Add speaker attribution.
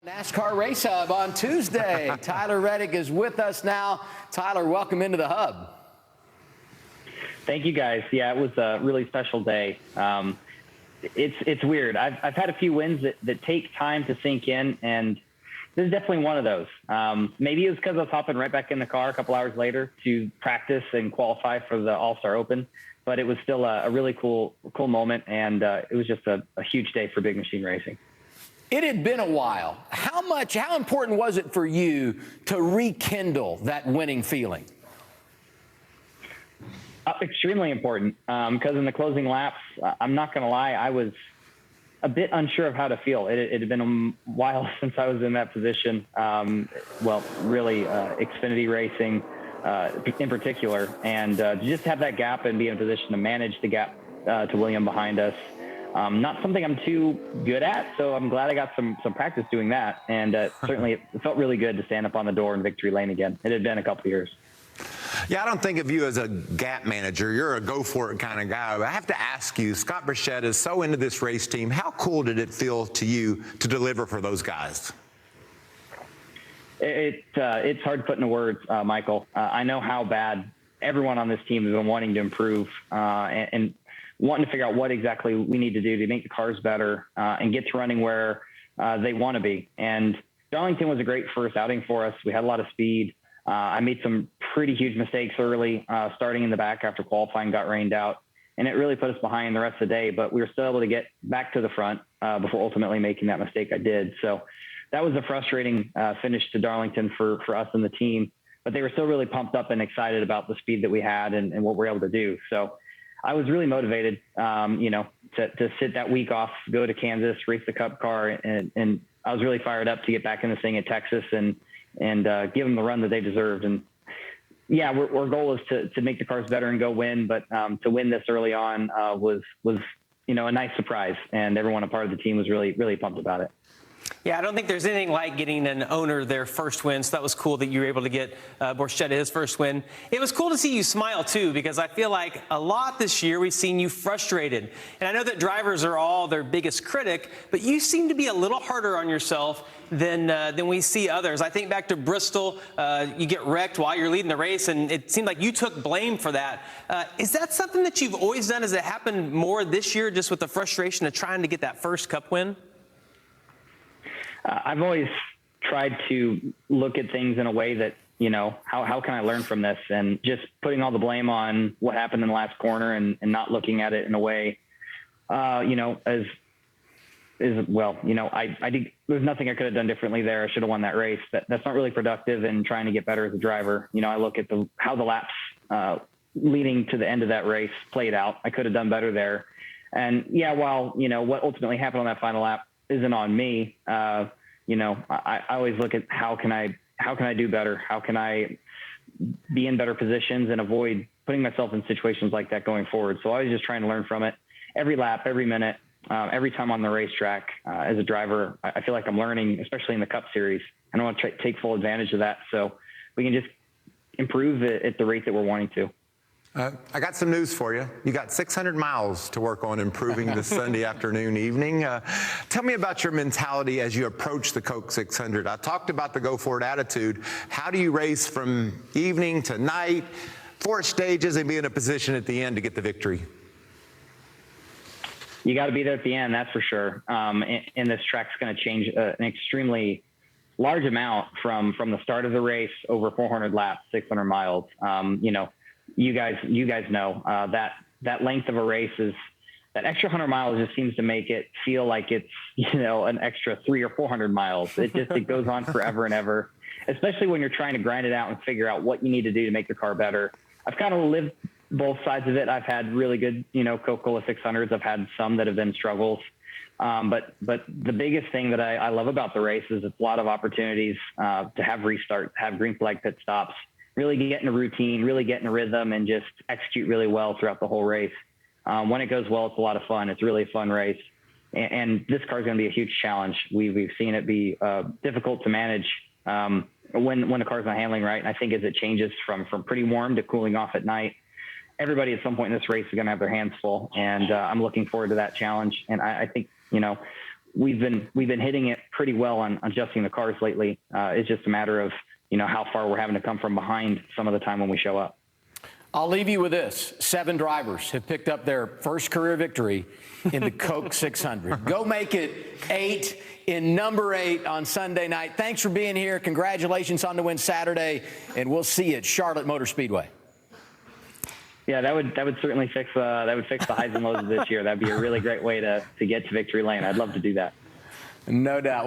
Speaker 1: Nascar Race Hub on Tuesday. Tyler Reddick is with us now. Tyler, welcome into the Hub.
Speaker 2: Thank you, guys. Yeah, it was a really special day. It's weird. I've had a few wins that take time to sink in, and this is definitely one of those. Maybe it was because I was hopping right back in the car a couple hours later to practice and qualify for the All-Star Open, but it was still a really cool moment, and it was just a huge day for big machine racing.
Speaker 1: It had been a while. How important was it for you to rekindle that winning feeling?
Speaker 2: Extremely important, because in the closing laps, I'm not going to lie, I was a bit unsure of how to feel. It had been a while since I was in that position. Really, Xfinity racing in particular, and just have that gap and be in a position to manage the gap to William behind us. Not something I'm too good at, so I'm glad I got some practice doing that. And certainly it felt really good to stand up on the door in victory lane again. It had been a couple of years.
Speaker 3: Yeah, I don't think of you as a gap manager. You're a go-for-it kind of guy. I have to ask you, Scott Burchett is so into this race team. How cool did it feel to you to deliver for those guys?
Speaker 2: It's hard to put into words, Michael. I know how bad everyone on this team has been wanting to improve and wanting to figure out what exactly we need to do to make the cars better and get to running where they want to be. And Darlington was a great first outing for us. We had a lot of speed. I made some pretty huge mistakes early, starting in the back after qualifying got rained out, and it really put us behind the rest of the day, but we were still able to get back to the front before ultimately making that mistake I did. So that was a frustrating finish to Darlington for us and the team, but they were still really pumped up and excited about the speed that we had and what we're able to do. So I was really motivated, to sit that week off, go to Kansas, race the Cup car, and I was really fired up to get back in this thing at Texas and give them the run that they deserved. And yeah, our goal is to make the cars better and go win, but to win this early on was a nice surprise, and everyone a part of the team was really, really pumped about it.
Speaker 4: Yeah, I don't think there's anything like getting an owner their first win, so that was cool that you were able to get Burchett his first win. It was cool to see you smile, too, because I feel like a lot this year we've seen you frustrated. And I know that drivers are all their biggest critic, but you seem to be a little harder on yourself than we see others. I think back to Bristol, you get wrecked while you're leading the race, and it seemed like you took blame for that. Is that something that you've always done? Has it happened more this year, just with the frustration of trying to get that first Cup win?
Speaker 2: I've always tried to look at things in a way that, how can I learn from this? And just putting all the blame on what happened in the last corner and not looking at it in a way, I think there's nothing I could have done differently there. I should have won that race. That's not really productive in trying to get better as a driver. I look at how the laps leading to the end of that race played out. I could have done better there. And yeah, while, what ultimately happened on that final lap isn't on me. I always look at how can I do better? How can I be in better positions and avoid putting myself in situations like that going forward? So I was just trying to learn from it every lap, every minute, every time on the racetrack. As a driver, I feel like I'm learning, especially in the Cup Series. I want to take full advantage of that so we can just improve it at the rate that we're wanting to.
Speaker 3: I got some news for you. You got 600 miles to work on improving this Sunday afternoon, evening. Tell me about your mentality as you approach the Coke 600. I talked about the go-for-it attitude. How do you race from evening to night, 4 stages, and be in a position at the end to get the victory?
Speaker 2: You got to be there at the end, that's for sure. And this track's going to change an extremely large amount from the start of the race over 400 laps, 600 miles. You guys know that length of a race is that extra 100 miles just seems to make it feel like it's an extra 300 or 400 miles. It goes on forever and ever, especially when you're trying to grind it out and figure out what you need to do to make the car better. I've kind of lived both sides of it. I've had really good Coca-Cola 600s. I've had some that have been struggles. But the biggest thing that I love about the race is it's a lot of opportunities to have restarts, have green flag pit stops, really get in a routine, really get in a rhythm, and just execute really well throughout the whole race. When it goes well, it's a lot of fun. It's really a fun race. And this car is going to be a huge challenge. We've seen it be difficult to manage when the car's not handling right. And I think as it changes from pretty warm to cooling off at night, everybody at some point in this race is going to have their hands full. And I'm looking forward to that challenge. And I think, we've been hitting it pretty well on adjusting the cars lately. It's just a matter of, how far we're having to come from behind some of the time when we show up.
Speaker 1: I'll leave you with this. 7 drivers have picked up their first career victory in the Coke 600. Go make it 8 in number 8 on Sunday night. Thanks for being here. Congratulations on the win Saturday, and we'll see you at Charlotte Motor Speedway.
Speaker 2: Yeah, that would certainly fix the highs and lows of this year. That'd be a really great way to get to victory lane. I'd love to do that.
Speaker 1: No doubt.